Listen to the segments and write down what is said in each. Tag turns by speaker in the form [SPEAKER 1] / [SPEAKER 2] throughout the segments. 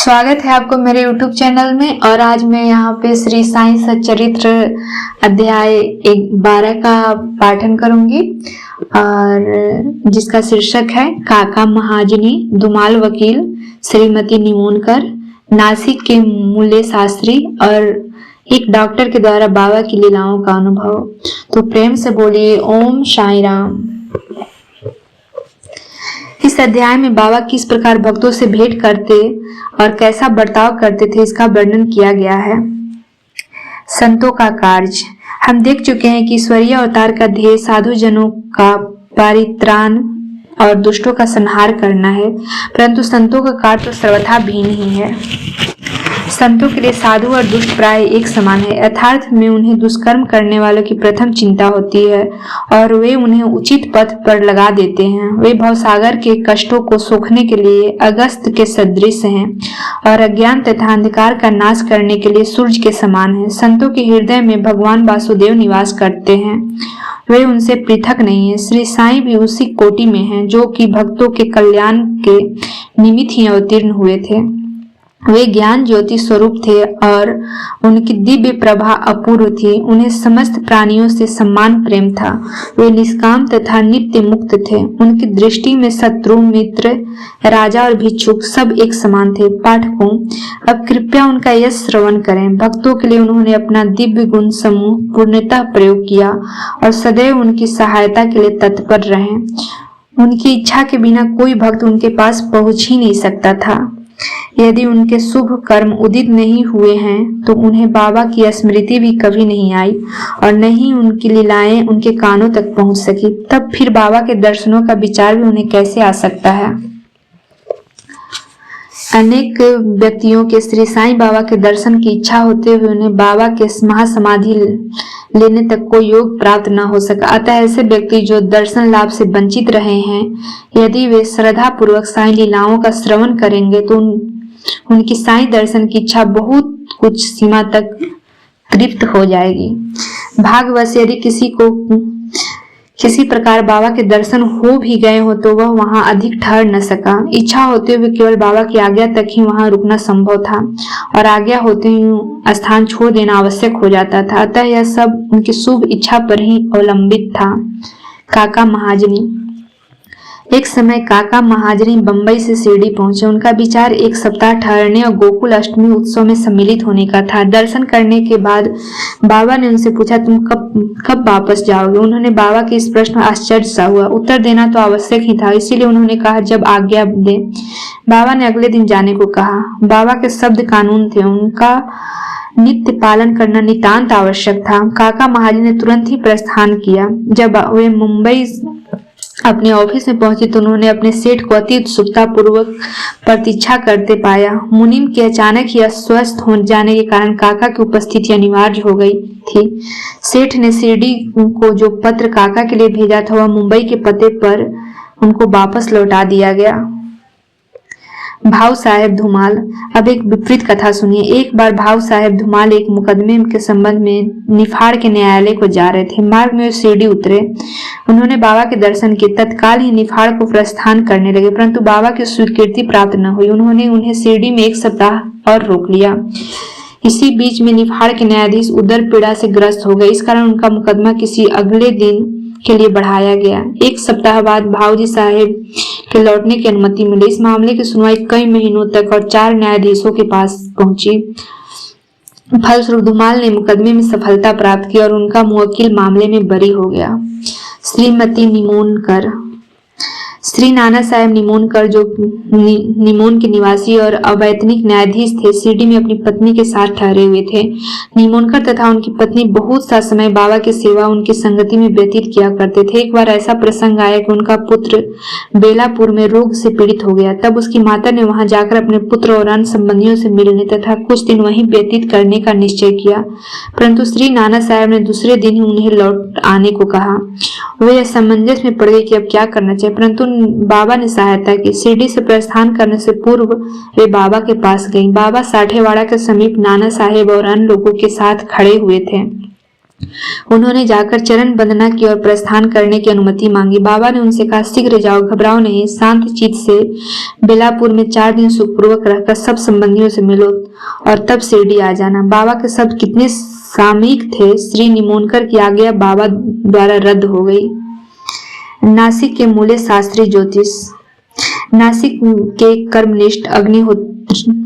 [SPEAKER 1] स्वागत है आपको मेरे YouTube चैनल में। और आज मैं यहाँ पे श्री साईं सच्चरित्र अध्याय 12 का पाठन करूंगी और जिसका शीर्षक है काका महाजनी, धुमाल वकील, श्रीमती निमोनकर, नासिक के मूल्य शास्त्री और एक डॉक्टर के द्वारा बाबा की लीलाओं का अनुभव। तो प्रेम से बोलिए ओम साईं राम। इस अध्याय में बाबा किस प्रकार भक्तों से भेंट करते और कैसा बर्ताव करते थे इसका वर्णन किया गया है। संतों का कार्य। हम देख चुके हैं कि ईश्वरीय अवतार का ध्येय साधु जनों का परित्राण और दुष्टों का संहार करना है, परंतु संतों का कार्य तो सर्वथा भिन्न ही है। संतों के लिए साधु और दुष्ट प्राय एक समान है। यथार्थ में उन्हें दुष्कर्म करने वालों की प्रथम चिंता होती है और वे उन्हें उचित पथ पर लगा देते हैं। वे भवसागर के कष्टों को सोखने के लिए अगस्त के सदृश हैं और अज्ञान तथा अंधकार का नाश करने के लिए सूर्य के समान हैं। संतों के हृदय में भगवान वासुदेव निवास करते हैं, वे उनसे पृथक नहीं है। श्री साईं भी उसी कोटि में हैं जो कि भक्तों के कल्याण के निमित्त ही अवतीर्ण हुए थे। वे ज्ञान ज्योति स्वरूप थे और उनकी दिव्य प्रभा अपूर्व थी। उन्हें समस्त प्राणियों से सम्मान प्रेम था। वे निष्काम तथा नित्य मुक्त थे। उनकी दृष्टि में शत्रु, मित्र, राजा और भिक्षुक सब एक समान थे। पाठकों, अब कृपया उनका यह श्रवण करें। भक्तों के लिए उन्होंने अपना दिव्य गुण समूह पूर्णतः प्रयोग किया और सदैव उनकी सहायता के लिए तत्पर रहे। उनकी इच्छा के बिना कोई भक्त उनके पास पहुंच ही नहीं सकता था। यदि उनके शुभ कर्म उदित नहीं हुए हैं तो उन्हें बाबा की स्मृति भी कभी नहीं आई और न ही उनकी लीलाएं उनके कानों तक पहुंच सकी। तब फिर बाबा के दर्शनों का विचार भी उन्हें कैसे आ सकता है। अनेक व्यक्तियों के श्री साईं बाबा के दर्शन की इच्छा होते हुए उन्हें बाबा के महासमाधि लेने तक कोई योग प्राप्त न हो सका। अतः ऐसे व्यक्ति जो दर्शन लाभ से वंचित रहे हैं, यदि वे श्रद्धा पूर्वक साईं लीलाओं का श्रवण करेंगे तो उनकी साईं दर्शन की इच्छा बहुत कुछ सीमा तक तृप्त हो जाएगी। भाग्यवश यदि किसी को किसी प्रकार बाबा के दर्शन हो भी गए हो तो वह वहां अधिक ठहर न सका। इच्छा होते हुए केवल बाबा की आज्ञा तक ही वहां रुकना संभव था और आज्ञा होते ही स्थान छोड़ देना आवश्यक हो जाता था। अतः यह सब उनकी शुभ इच्छा पर ही अवलंबित था। काका महाजनी। एक समय काका महाजनी बंबई से शिरडी पहुंचे। उनका विचार एक सप्ताह ठहरने और गोकुल अष्टमी उत्सव में सम्मिलित होने का था। दर्शन करने के बाद बाबा ने उनसे पूछा, तुम कब वापस जाओगे? उन्होंने बाबा के इस प्रश्न में आश्चर्य सा हुआ। उत्तर देना तो आवश्यक ही था, इसीलिए उन्होंने कहा, जब आज्ञा दे। बाबा ने अगले दिन जाने को कहा। बाबा के शब्द कानून थे, उनका नित्य पालन करना नितांत आवश्यक था। काका महाजनी ने तुरंत ही प्रस्थान किया। जब वे मुंबई अपने ऑफिस में पहुंचे तो उन्होंने अपने सेठ को अति उत्सुकता पूर्वक प्रतीक्षा करते पाया। मुनीम के अचानक ही अस्वस्थ हो जाने के कारण काका की उपस्थिति अनिवार्य हो गई थी। सेठ ने शिरडी को जो पत्र काका के लिए भेजा था वह मुंबई के पते पर उनको वापस लौटा दिया गया। भाव साहेब धुमाल। अब एक विपरीत कथा सुनिए। एक बार भाव साहेब धुमाल एक मुकदमे के संबंध में निफाड़ के न्यायालय को जा रहे थे। मार्ग में शिरडी उतरे। उन्होंने बाबा के दर्शन किए। तत्काल ही निफाड़ को प्रस्थान करने लगे, परंतु बाबा की स्वीकृति प्राप्त न हुई। उन्होंने उन्हें शिरडी में एक सप्ताह और रोक लिया। इसी बीच में निफाड़ के न्यायाधीश उदर पीड़ा से ग्रस्त हो गए। इस कारण उनका मुकदमा किसी अगले दिन के लिए बढ़ाया गया। एक सप्ताह बाद भावजी साहेब के लौटने की अनुमति मिली। इस मामले की सुनवाई कई महीनों तक और 4 न्यायाधीशों के पास पहुंची। फलस्वरूप धुमाल ने मुकदमे में सफलता प्राप्त की और उनका मुवक्किल मामले में बरी हो गया। श्रीमती निमोनकर। श्री नाना साहेब निमोनकर, जो निमोन के निवासी और अवैतनिक न्यायाधीश थे, शिरडी में अपनी पत्नी के साथ ठहरे हुए थे। निमोनकर तथा उनकी पत्नी बहुत सा समय बाबा की सेवा उनकी संगति में व्यतीत किया करते थे। एक बार ऐसा प्रसंग आया कि उनका पुत्र बेलापुर में रोग से पीड़ित हो गया। तब उसकी माता ने वहां जाकर अपने पुत्र और अन्य संबंधियों से मिलने तथा कुछ दिन वहीं व्यतीत करने का निश्चय किया, परंतु श्री नाना साहेब ने दूसरे दिन ही उन्हें लौट आने को कहा। वे असमंजस में पड़ गए कि अब क्या करना चाहिए, परंतु बाबा ने सहायता की। शिरडी से प्रस्थान करने से पूर्व वे बाबा के पास गईं। बाबा साठेवाड़ा के समीप नाना साहेब और अन्य लोगों के साथ खड़े हुए थे। उन्होंने जाकर चरण वंदना की और प्रस्थान करने की अनुमति मांगी। बाबा ने उनसे कहा, शीघ्र जाओ, घबराओ नहीं, शांत चित्त से बेलापुर में 4 दिन सुखपूर्वक रहकर सब संबंधियों से मिलो और तब शिरडी आ जाना। बाबा के शब्द कितने सामयिक थे। श्री निमोनकर की आज्ञा बाबा द्वारा रद्द हो गई। नासिक के मूल्य शास्त्री ज्योतिष। नासिक के कर्मनिष्ठ अग्निहोत्र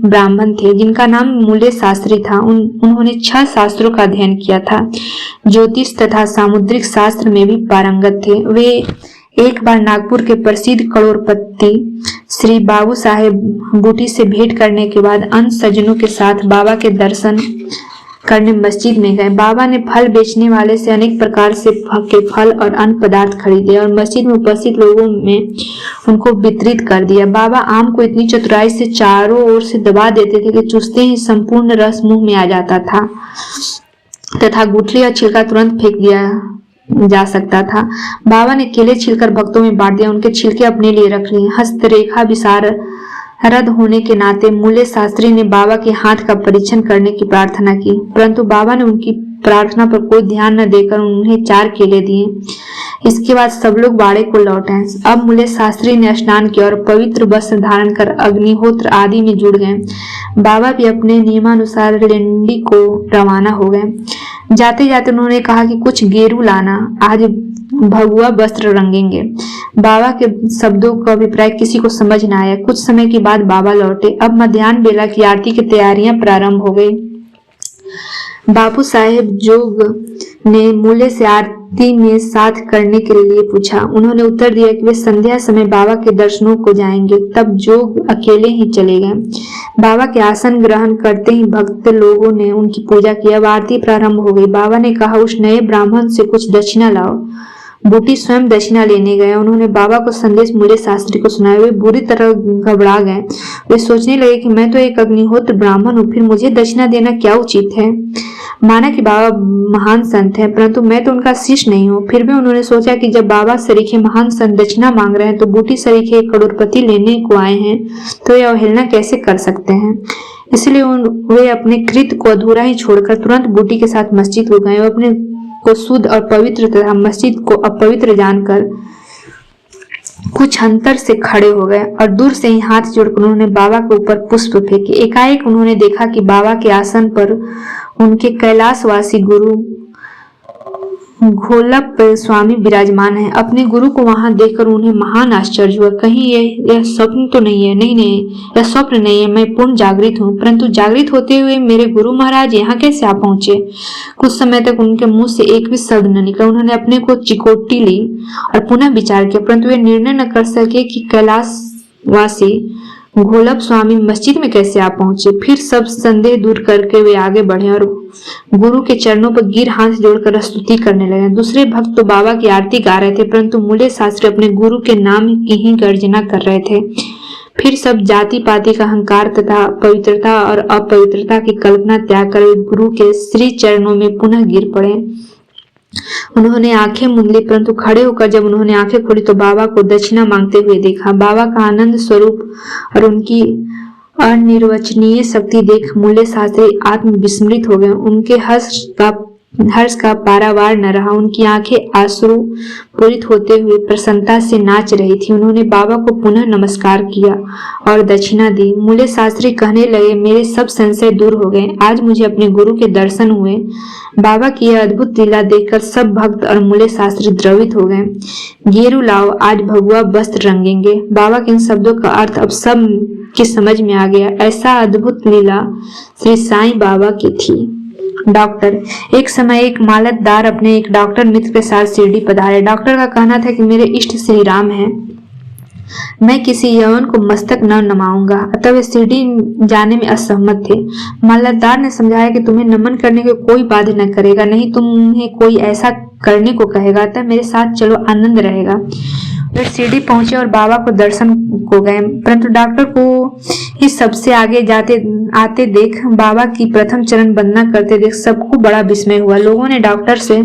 [SPEAKER 1] ब्राह्मण थे जिनका नाम मूल्य शास्त्री था। उन्होंने 6 शास्त्रों का अध्ययन किया था। ज्योतिष तथा सामुद्रिक शास्त्र में भी पारंगत थे। वे एक बार नागपुर के प्रसिद्ध करोड़पति श्री बाबू साहेब बूटी से भेंट करने के बाद अन्य सज्जनों के साथ बाबा के दर्शन करने मस्जिद में गए। बाबा ने फल बेचने वाले से अनेक प्रकार से के फल और अन्य पदार्थ खरीदे और मस्जिद में उपस्थित लोगों में उनको वितरित कर दिया। बाबा आम को इतनी चतुराई से चारों ओर से दबा देते थे कि चूसते ही संपूर्ण रस मुंह में आ जाता था तथा गुठली और छिलका तुरंत फेंक दिया जा सकता था। बाबा ने केले छिलकर भक्तों में बांट दिया, उनके छिलके अपने लिए रख लिए। हस्तरेखा विशारद होने के नाते मूल्य शास्त्री ने बाबा के हाथ का परीक्षण करने की प्रार्थना की, परंतु बाबा ने उनकी प्रार्थना पर कोई ध्यान न देकर उन्हें 4 केले दिए। इसके बाद सब लोग बाड़े को लौटे। अब मूल्य शास्त्री ने स्नान किया और पवित्र वस्त्र धारण कर अग्निहोत्र आदि में जुड़ गए। बाबा भी अपने नियमानुसार लेंडी को रवाना हो गए। जाते जाते उन्होंने कहा कि कुछ गेरू लाना, आज भगवा वस्त्र रंगेंगे। बाबा के शब्दों का अभिप्राय किसी को समझ न आया। कुछ समय के बाद बाबा लौटे। अब मध्याह्न बेला की आरती की तैयारियां प्रारंभ हो गई। बापू साहेब जोग ने मूल्य से आरती में साथ करने के लिए पूछा। उन्होंने उत्तर दिया कि वे संध्या समय बाबा के दर्शनों को जाएंगे। तब जोग अकेले ही चले गए। बाबा के आसन ग्रहण करते ही भक्त लोगों ने उनकी पूजा की। अब आरती प्रारंभ हो गई। बाबा ने कहा, उस नए ब्राह्मण से कुछ दक्षिणा लाओ। बूटी स्वयं दक्षिणा लेने गए। उन्होंने बाबा को संदेश मूल्य शास्त्री को सुनाया। वे बुरी तरह घबरा गए। वे सोचने लगे कि मैं तो एक अग्निहोत्र ब्राह्मण हूँ, फिर मुझे दक्षिणा देना क्या उचित है। माना कि बाबा महान संत हैं, परंतु मैं तो उनका शिष्य नहीं हूँ। फिर भी उन्होंने सोचा कि जब बाबा सरीखे महान संत दक्षिणा मांग रहे हैं तो बूटी सरीखे एक करोड़पति लेने को आए हैं, तो यह अवहेलना कैसे कर सकते हैं। इसलिए वे अपने कृत्य को अधूरा ही छोड़कर तुरंत बूटी के साथ मस्जिद हो गए। अपने को शुद्ध और पवित्र तथा मस्जिद को अपवित्र जानकर कुछ अंतर से खड़े हो गए और दूर से ही हाथ जोड़कर उन्होंने बाबा के ऊपर पुष्प फेंके। एकाएक उन्होंने देखा कि बाबा के आसन पर उनके कैलाशवासी गुरु घोलप स्वामी विराजमान है। अपने गुरु को वहां देखकर उन्हें महान आश्चर्य हुआ। कहीं यह स्वप्न तो नहीं है? नहीं, यह स्वप्न नहीं है, मैं पूर्ण जागृत हूँ। परंतु जागृत होते हुए मेरे गुरु महाराज यहाँ कैसे आ पहुंचे? कुछ समय तक उनके मुंह से एक भी शब्द न निकला। उन्होंने अपने को चिकोटी ली और पुनः विचार किया, परंतु वे निर्णय न कर सके कि कैलाशवासी घोलप स्वामी मस्जिद में कैसे आ पहुंचे। फिर सब संदेह दूर करके वे आगे बढ़े और गुरु के चरणों पर गिर हाथ जोड़कर स्तुति करने लगे। दूसरे भक्त तो बाबा की आरती गा रहे थे, परंतु मूल्य शास्त्री अपने गुरु के नाम की ही गर्जना कर रहे थे। फिर सब जाति पाति का अहंकार तथा पवित्रता और अपवित्रता की कल्पना त्याग कर गुरु के श्री चरणों में पुनः गिर पड़े। उन्होंने आंखें मूंद ली, परंतु खड़े होकर जब उन्होंने आंखें खोली तो बाबा को दक्षिणा मांगते हुए देखा। बाबा का आनंद स्वरूप और उनकी अनिर्वचनीय शक्ति देख मूल्य शास्त्री आत्म विस्मृत हो गए। उनके हर्ष का पारावार न रहा। उनकी आंखें आंसू पूरित होते हुए प्रसन्नता से नाच रही थी। उन्होंने बाबा को पुनः नमस्कार किया और दक्षिणा दी। मूल्य शास्त्री कहने लगे, मेरे सब संशय दूर हो गए। आज मुझे अपने गुरु के दर्शन हुए। बाबा की यह अद्भुत लीला देखकर सब भक्त और मूल्य शास्त्री द्रवित हो गए। गेरू लाओ, आज भगवा वस्त्र रंगेंगे। बाबा के इन शब्दों का अर्थ अब सब की समझ में आ गया। ऐसा अद्भुत लीला श्री साईं बाबा की थी। डॉक्टर। एक समय एक मालतदार अपने एक डॉक्टर मित्र के साथ शिरडी पधारे। डॉक्टर का कहना था कि मेरे इष्ट श्री राम हैं, मैं किसी यवन को मस्तक न नमाऊंगा, अतः वे शिरडी जाने में असहमत थे। मालतदार ने समझाया कि तुम्हें नमन करने को कोई बाध्य न करेगा, नहीं तुम्हें कोई ऐसा करने को कहेगा, अतः मेरे साथ चलो, आनंद रहेगा। वे शिरडी पहुंचे और बाबा को दर्शन को गए, परंतु डॉक्टर को ही सबसे आगे आते देख, बाबा की प्रथम चरण वंदना करते देख सबको बड़ा विस्मय हुआ। लोगों ने डॉक्टर से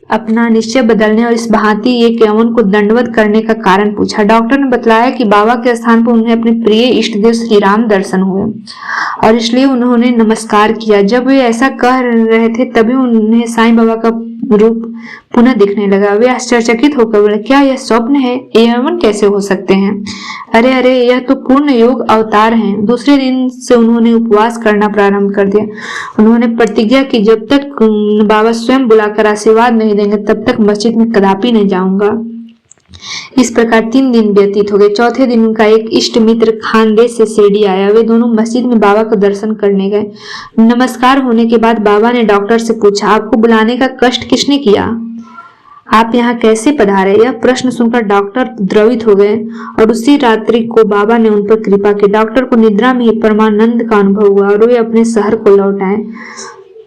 [SPEAKER 1] अपना निश्चय बदलने और इस भांति एक यवन को दंडवत करने का कारण पूछा। डॉक्टर ने बतलाया कि बाबा के स्थान पर उन्हें अपने प्रिय इष्ट देव श्री राम दर्शन हुए और इसलिए उन्होंने नमस्कार किया। जब वे ऐसा कह रहे थे तभी उन्हें साईं बाबा का रूप पुनः दिखने लगा। वे आश्चर्यचकित होकर बोले, क्या यह स्वप्न है? ये यवन कैसे हो सकते हैं? अरे अरे, यह तो पूर्ण योग अवतार हैं। दूसरे दिन से उन्होंने उपवास करना प्रारंभ कर दिया। उन्होंने प्रतिज्ञा की, जब तक बाबा स्वयं बुलाकर आशीर्वाद नहीं देंगे तब तक मस्जिद में कदापि नहीं जाऊंगा। इस प्रकार 3 दिन व्यतीत हो गए। चौथे दिन उनका एक इष्ट मित्र खानदेश से शिरडी आया। वे दोनों मस्जिद में बाबा का दर्शन करने गए। नमस्कार होने के बाद बाबा ने डॉक्टर से पूछा, आपको बुलाने का कष्ट किसने किया? आप यहाँ कैसे पधारे? यह प्रश्न सुनकर डॉक्टर द्रवित हो गए और उसी रात्रि को बाबा ने उन पर कृपा की। डॉक्टर को निद्रा में ही परमानंद का अनुभव हुआ और वे अपने शहर को लौट आए।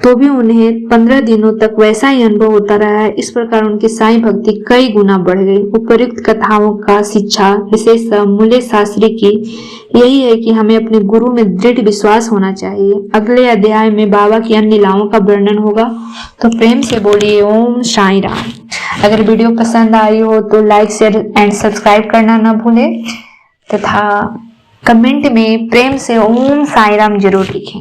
[SPEAKER 1] तो भी उन्हें 15 दिनों तक वैसा ही अनुभव होता रहा है। इस प्रकार उनकी साईं भक्ति कई गुना बढ़ गई। उपर्युक्त कथाओं का शिक्षा विशेष मूल्य शास्त्री की यही है कि हमें अपने गुरु में दृढ़ विश्वास होना चाहिए। अगले अध्याय में बाबा की अन्य लीलाओं का वर्णन होगा, तो प्रेम से बोलिए ओम साईं राम। अगर वीडियो पसंद आई हो तो लाइक शेयर एंड सब्सक्राइब करना न भूलें तथा कमेंट में प्रेम से ओम साईं राम जरूर लिखें।